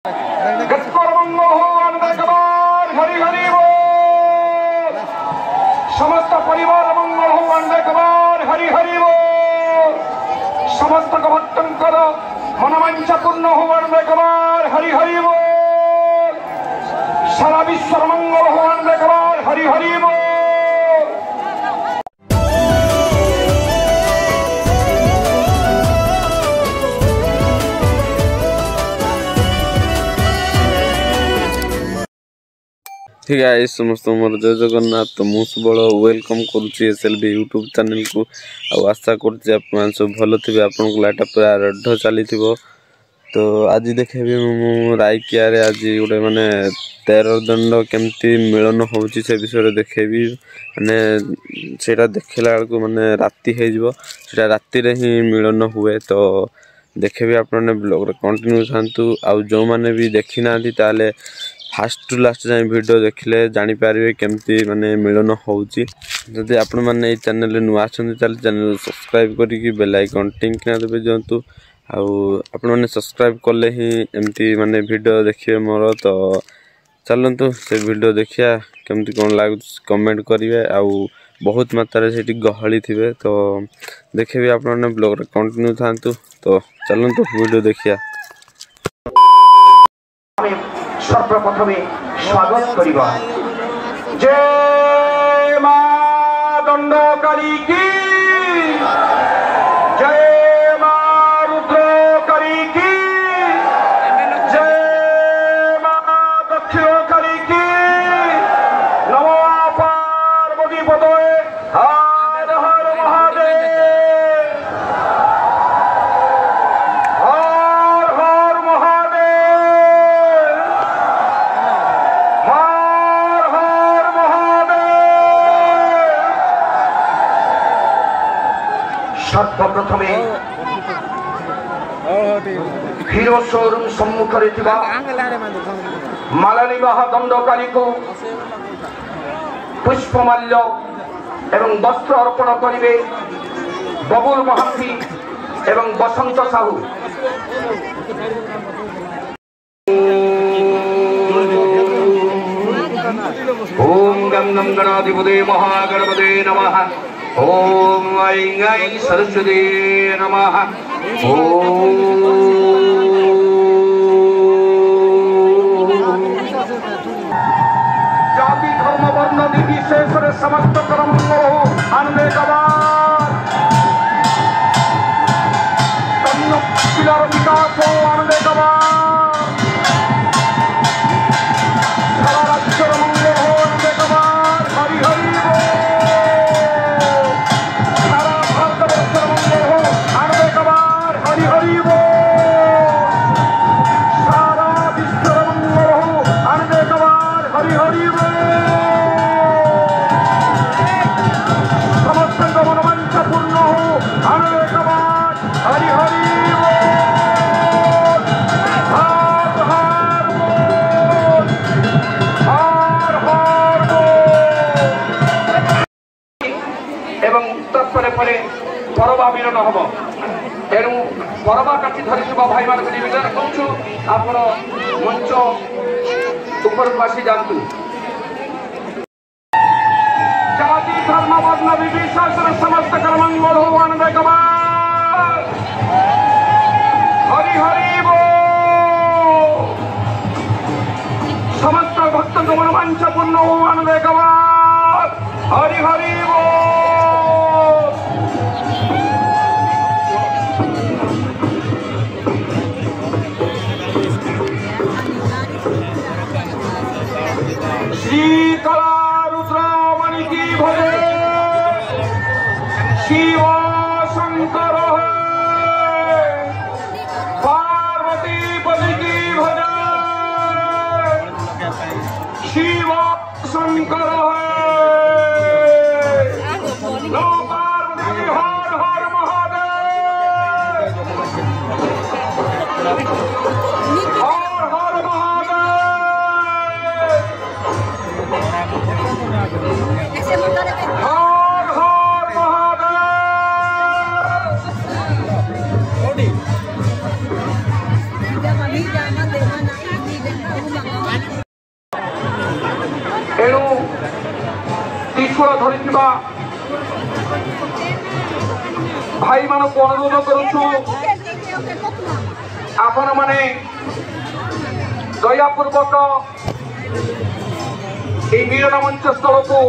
हरि हरि बोल। समस्त परिवार मंगल हो अनेकबार हरि हरि बोल। समस्त भक्तंकर मनोवांछा पूर्ण हो अनेकबार हरि हरि बोल। सारा विश्व मंगल हो अनेकबार हरि हरि बोल। ठीक है समस्त मोर जय जगन्नाथ। तो मु सबल वेलकम करुच्ची एसएलबी यूट्यूब चैनल को। आशा करुच्ची आप सब भल थे। आपन लाइट पूरा रढ़ चली। तो आज देखेबी मु रायकिया रे आज गोटे माने 13 दंड केमती मिलन होउची से विषय देखेबी। माने सेटा देखला को माने राती हे जिवो। सेटा राती रे ही मिलन हुए। तो देखेबी आपने ब्लॉग रे कंटिन्यू थांतु। आ जो माने भी देखि नांती ताले फास्ट टू लास्ट जाए वीडियो देखले जानी पारिबे केमती माने मिलन होउची। जदि आपण माने ए चैनल रे नुआ छन ताले चैनल सब्सक्राइब करी कि बेल आइकन टिंग ना देबे जंतु। आपण माने सब्सक्राइब करले ही एमती माने वीडियो देखिए मोर। तो चलंतु से वीडियो देखिया केमती कोन लागु कमेंट करिवे। बहुत मात्रा से गहली थिबे। तो देखेबी आपण माने ब्लॉग रे कंटिन्यू थांतु। तो चलंतु वीडियो देखिया। सर्वप्रथमे स्वागत करिबा जय मा दंडकारी की जय मा रुद्रकारी की जय मा दक्षिणकारी की नमो पार्वती पतये हर हर महादेव हर हर महादेव हर हर महादेव। सर्वप्रथमे हिरो शोरूम सम्मुखरे थिबा मालानी महादंडकारी को पुष्पमाल्य एवं वस्त्र अर्पण करिवे बबुल महांती एवं बसंत साहू। ओम गं गं गणाधिपते महागणपते नमः। ओम ऐं ऐं सरस्वती नमः। जाति धर्म वर्ण निर्विशेष समस्त कर्म आनंदे कबार पिलार विकास आनंदे कबार परबा मिलन हम। तेणु परबा काटी धरी भाई मान निवेदन करूँ आप मंच ऊपर को आसी जातु। जाति धर्म वर्ण निर्विशेष समस्त कर्मंगल हो आनंद कबार हरि हरि बोल। समस्त भक्त मनोवांछा पूर्ण हो आनंद कबार हरि हरि बोल। श्रीकला रुद्रमणि की भजे शिव शंकर है पार्वती पति की भजे शिव शंकर है लो पार्वती हर हर महादेव हर हर महादेव। हर हर महादेव। त्रिशूल धरिथिबा भाई मानक अनुरोध करुछु आपण माने दयापूर्वक मिलन मंच स्थल को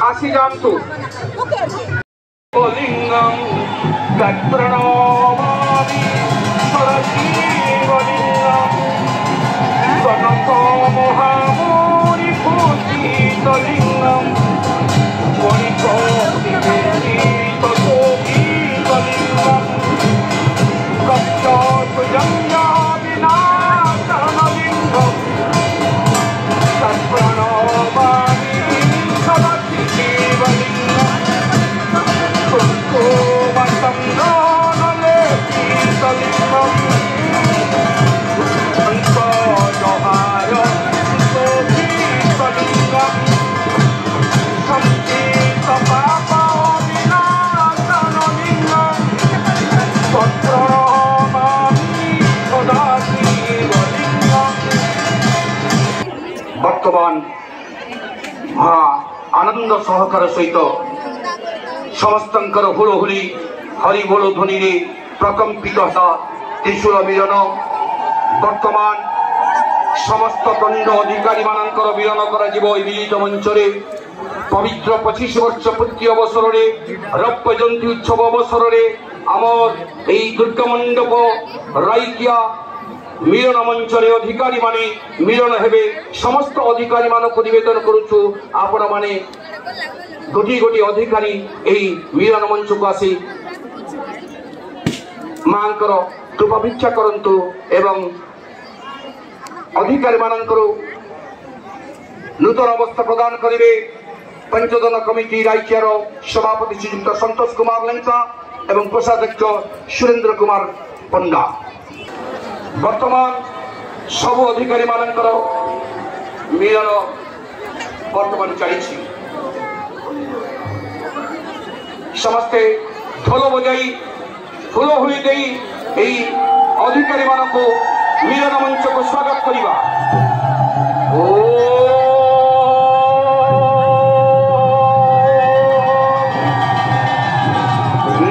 आसी जातु लिंगम तत्प्रणमामि सरजीवलिंगम कनक महामूरि पूजितलिंगम मणिकोटिवेदितशोभितलिंगम कप्चोत्पजन्याविनाशनलिंगम तत्प्रणमामि सरजीवलिंगम कुङ्कुमचन्द्रनलेपितलिंगम बर्तमान आनंद सहकार सहित समस्तंकर हुलहुली हरिबोल ध्वनि प्रकंपित त्रिशूल मिलन बर्तमान समस्त दंड अधिकारी मानकर मिलन मिलित मंच पवित्र 25 वर्ष पूर्ति अवसर में रौप्य जयंती उत्सव अवसर में आमर दुर्गा मंडप राइकिया मिलन मंच अधिकारी माने मिलन हेबे समस्त अधिकारी मानक निवेदन करुछु आपण माने गोटी गोटी अधिकारी एही मिलन मंच को आसी मांकर कृपा भिक्षा करंतु एवं अधिकारी मानकर नूतन अवस्था प्रदान करिवे पंचदन कमिटी राइकियार सभापति श्रीयुक्त संतोष कुमार लेंका एवं कोषाध्यक्ष सुरेंद्र कुमार पंडा वर्तमान सब अधिकारी मानकर मिलन वर्तमान चली समस्ते ढोल बजाई हुलहुली दे अधिकारी मानक मिलन मंच को स्वागत करवा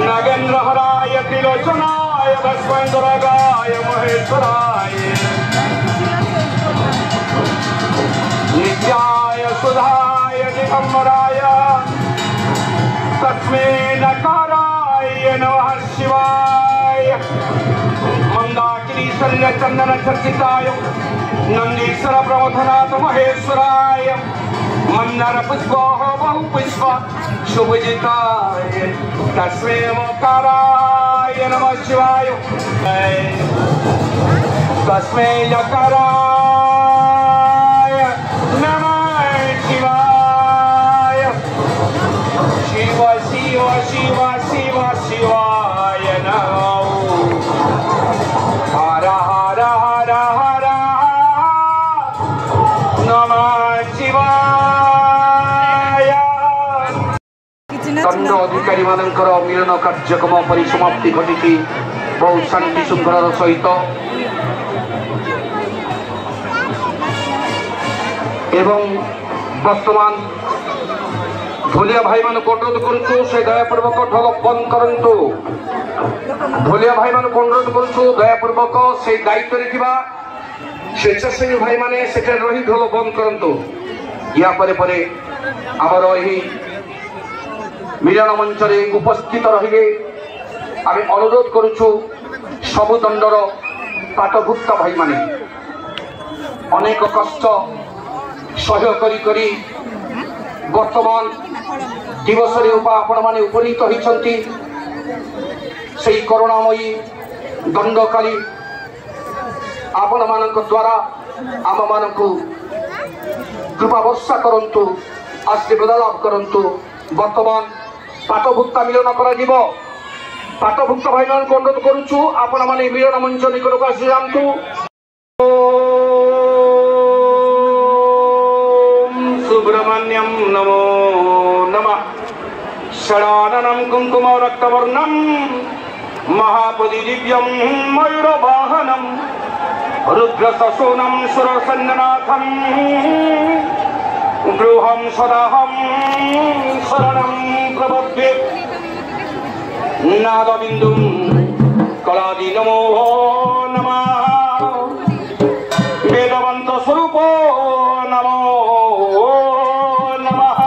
नागेंद्र हराय त्रिलोचनाय भस्मेन्द्रगाय महेश्वराय नित्याय सुधाय दिगंबराय तस्मै नकाराय नमः शिवाय मंदाकिनी शल्य चंदन चर्चिताय नंदीश्वर प्रमथनाथ महेश्वराय मंदार पुष्प बहु पुष्प शुभजिताय तस्मै मकाराय नमः शिवाय तस्मै नकाराय नमः शिवाय शिव शिव शिव शिव शिवाय नमः हर हर हर हर नमः शिवाय दंड अधिकारी मानकर मिलन कार्यक्रम परिसमाप्ति घटी बहुत शांति श्रृंखलार सहित एवं वर्तमान ढोलिया भाई मान अनुरोध करुचु से दयापूर्वक ढोल बंद करंतु ढोलिया भाई मान अनुरोध करुचु दयापूर्वक से दायित्व रे थिबा स्वेच्छासेवी भाई माने सेठे रही ढोल बंद करंतु या परे परे आमर एही मिलन मंच रे उपस्थित रहिबे आमे अनुरोध करुचु सबु दंडर पाठभुक्त भाई माने अनेक कष्ट सहय करी वर्तमान दिवस आपण मैंने उपनीत होती से करुणामयी दंडकारी आपण मान द्वारा आम मान कृपा वर्षा करंतु आशीर्वाद लाभ करंतु वर्तमान पाठभुक्ता मिलन कर पाठभुक्त भाई मान अनुरोध करुचु आपण मैंने मिलन मंच निकट को आसी जातु सुब्रह्मण्यम नमो नमः षडाननं कुंकुम रक्तवर्णं महापदि दिव्यं मयूरवाहनं रुद्रससूनं सुरसन्ननाथं गृहं सदाहं शरणं प्रपद्ये नादबिन्दुं कलादि नमो नमः वेदवन्त स्वरूपो नमो नमः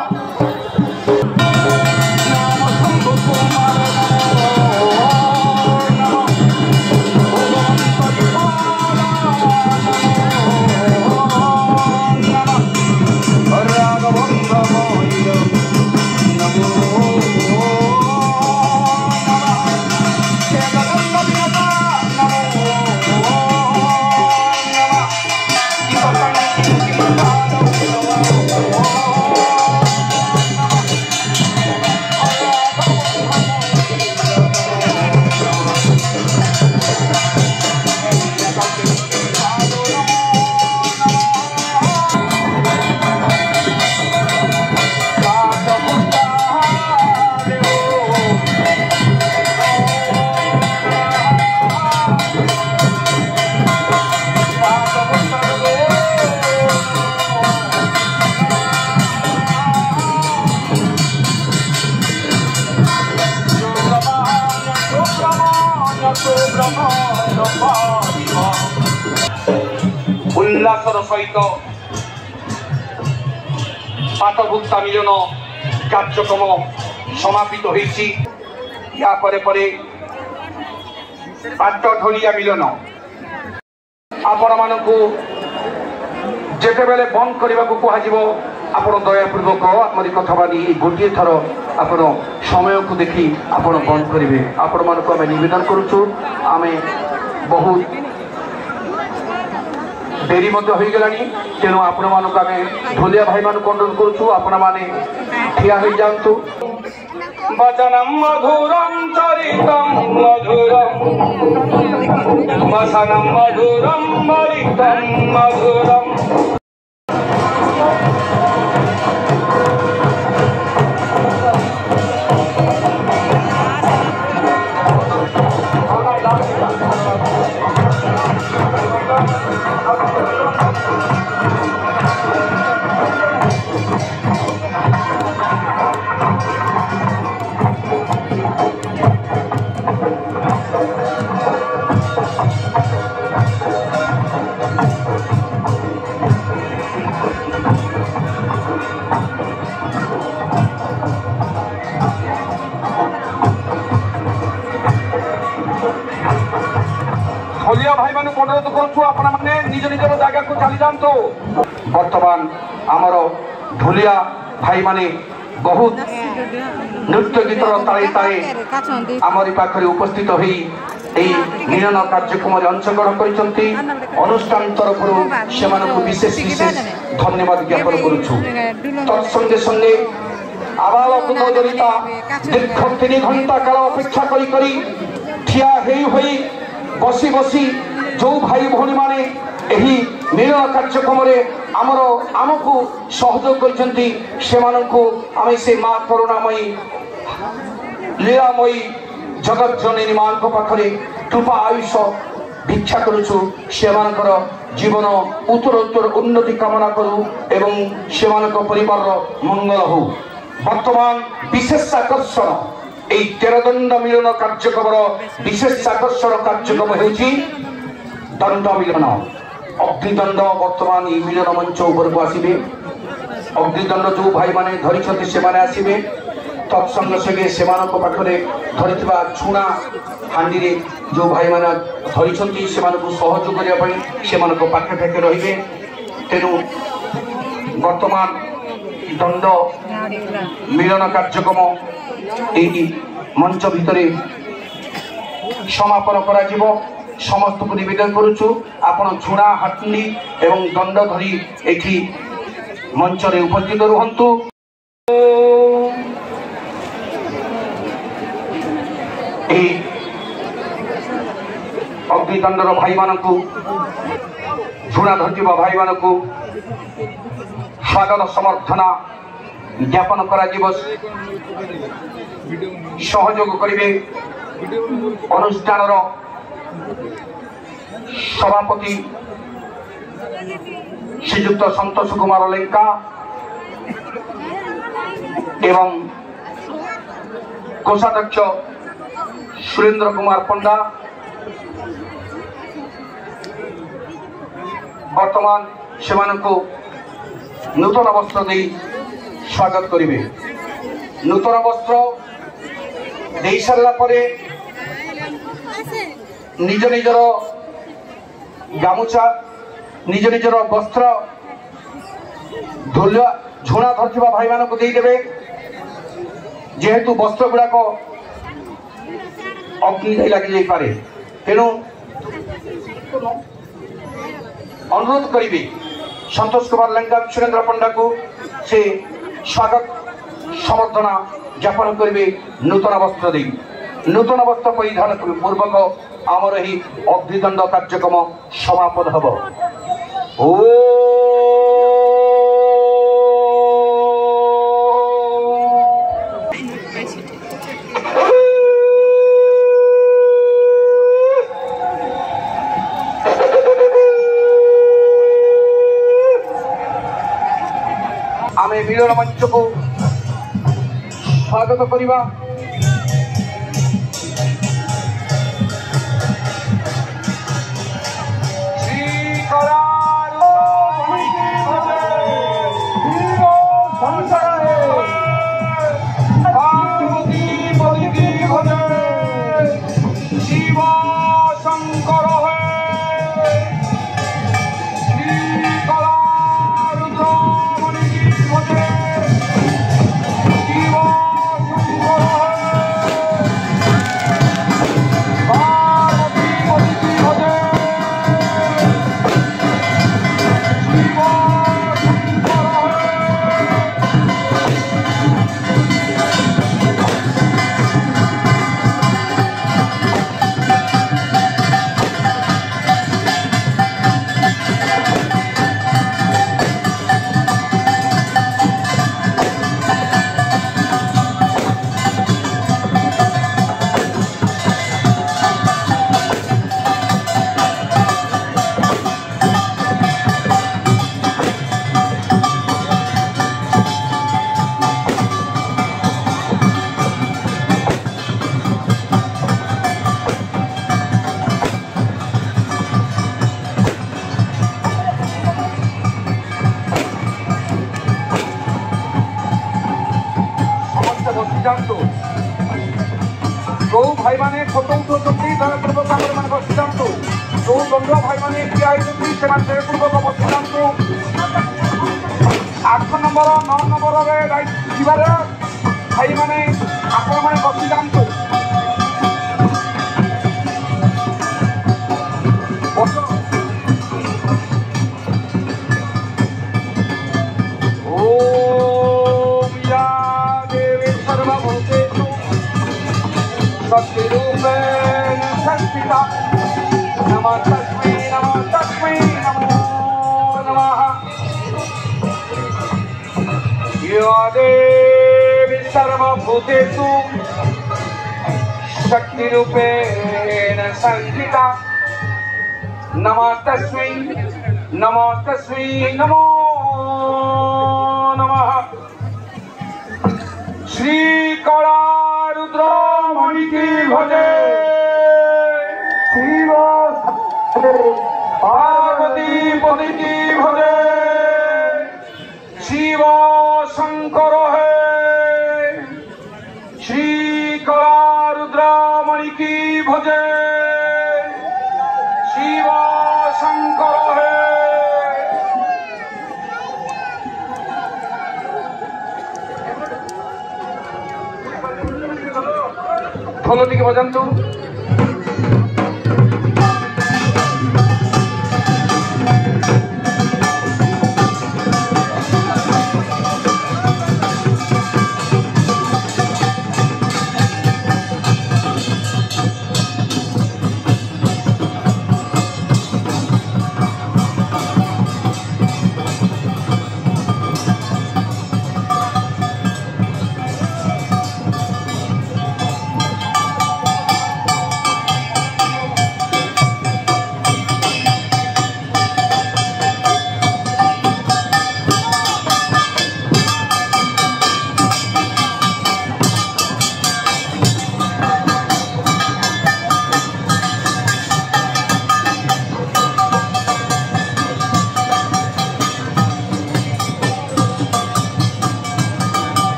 उल्लासर सहित पाठभुक्ता मिलन कार्यक्रम समापित होइछि। या परे परे पाठढोलिया मिलन आपण मानकु जेते बेले बंद करने को कहुव आप दयापूर्वक आमरी कथा मानी गोटे थर आप समय को देखी आप बंद करेंगे। आपण मानक आम नवेदन करुचु आम बहुत डेरी हो गला तेणु आपण मानक आम ढोलिया भाई मान अनुरोध करुचु आपण मैंने ठिया हो जातु। वचनम मधुरम चरितम मधुरम वचनम मधुरम चरितम मधुरम ढोलिया भाई मान अनुरोध करुने निज निजर जगह को चली जातु। बर्तमान आमर ढोलिया भाई माने बहुत नृत्य गीतर ताले ताले आमरी पाखरे उपस्थित हो मिलन कार्यक्रम अंशग्रहण करछंती। अनुष्ठान तरफ से विशेष विशेष धन्यवाद ज्ञापन करुछु। तत्संगे संगे आबाल कुदरिता दीर्घ 3 घंटा काल अपेक्षा करी ठिया होई बसी बसी जो भाई भौणी माने एही मिलन कार्यक्रम आमर आमको सहयोग करछंती सेमानंकु आमे से मां करुणामयी लीलामयी जगत जननी मां को पाखरे कृपा आयुष भिक्षा करुछु। सेमानकर जीवन उत्तरोत्तर उन्नति कामना करू एवं सेमानक परिवार मंगल हो। वर्तमान विशेष आकर्षण এই 13 दंड मिलन कार्यक्रम विशेष आकर्षण कार्यक्रम होउछि दंड मिलन अग्निदंड। वर्तमान ये मिलन मंच ऊपर को आसीबे अग्निदंड जो भाई माने धरिछथि से माने आसीबे। तत्संग संगे सेमानक पाखरे धरिथिबा छुणा हांडी रे जो भाई माने धरिछथि सेमानकु सहयोग करिया पई सेमानक पाखे पाखे रहिबे। तेनु वर्तमान दंड मिलन कार्यक्रम यही मंच भितर समापन करा जिवो। समस्त को निवेदन करुछु आपण छुणा हांडी एवं दंड धरी एठी मंच रे उपस्थित रहंतु। अग्निदंडर भाई मानकु छुणा धरथिबा भाई मानकु स्वागत समर्थना ज्ञापन करा जिवो। सहयोग करिवे अनुष्ठान सभापति श्रीयुक्त संतोष कुमार लेंका এবং কোষাধ্যক্ষ সুরেন্দ্র কুমার পণ্ডা বর্তমান সেମାନଙ୍କୁ নূতন বস্ত্র দেই স্বাগত করিবে। নূতন বস্ত্র দেই সারা পরে নিজ নিজর গামুছা নিজ নিজর বস্ত্র ঝোଣା ଧରିଥିବା ଭାଇମାନଙ୍କୁ ଦେଇଦେବେ। ଯେହେତୁ ବସ୍ତ୍ର ଗୁଡାକ ଅଗ୍ନି ଦେଇ ଲାଗି ଯାଇପାରେ, ତେଣୁ ଅନୁରୋଧ କରିବି ସନ୍ତୋଷ କୁମାର ଲେଙ୍କା ସୁରେନ୍ଦ୍ର ପଣ୍ଡାକୁ ସେ ସ୍ୱାଗତ ସମର୍ଥନା ଜ୍ଞାପନ କରିବେ ନୂତନ ବସ୍ତ୍ର ଦେଇ। ନୂତନ ବସ୍ତ୍ର ପରିଧାନ ପୂର୍ବକ ଆମର ଏହି ଅଗ୍ନିଦଣ୍ଡ କାର୍ଯ୍ୟକ୍ରମ ସମାପନ ହେବ। ଓ ଆମେ ମିଳନ ମଞ୍ଚକୁ ସ୍ୱାଗତ କରିବା। जो भाई मैंने फोटो उठाउछन्ति पूर्वक आपने बसी जातु। जो दंड भाई मैंने ठिया होती पूर्वक बसी जातु। 8 नंबर 9 नंबर भाई मैंने आपण मैंने बसी जातु। शक्तिरूपेण संस्थिता नमः तस्मै नमो नमः। या देवी सर्वभूतेषु शक्तिरूपेण संस्थिता नमः तस्मै नमो नमः। श्री कला रुद्रमणि की भजे शिव पार्वती पति की भजे शिव शंकर है। श्री कला रुद्रमणि की भजे शिव शंकर है। ढोल टिके बजातु।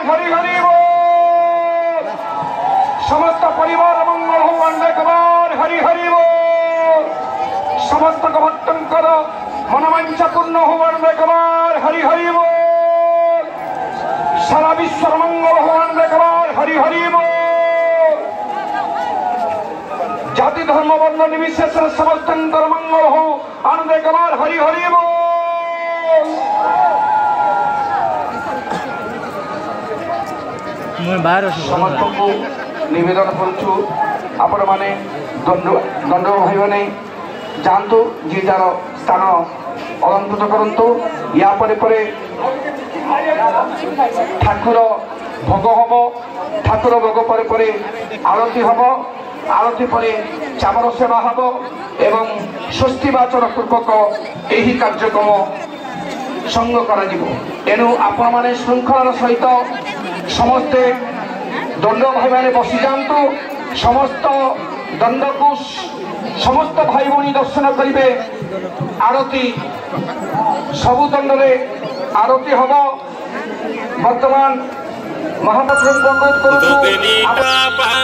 हरि हरि बोल समस्त परिवार मंगल हो अनेकबार हरि हरि बोल समस्त भक्तंकर मनोवांछा पूर्ण हो अनेकबार हरि हरि बोल सारा विश्व मंगल हो अनेकबार हरि हरि बोल जाति धर्म वर्ण निर्विशेष समस्त मंगल हो अनेकबार हरि हरि बोल समस्त को निवेदन करुचु आपण माने दंड भाई माने जानतु जी जार स्थान अलंकृत करंतु या परे परे ठाकुर भोग हम ठाकुर भोग परे परे आरती हम आरती परे चामर सेवा हम एवं स्वस्ति वाचन पूर्वक यही कार्यक्रम संग करा जीवो एनु आपण माने श्रृंखलार सहित समस्ते दंड भाई मैंने बसी जातु समस्त दंड को समस्त भाई भौणी दर्शन करेंगे आरती सबु दंड आरती हम बर्तमान महाप्रभु अनुरोध करूँ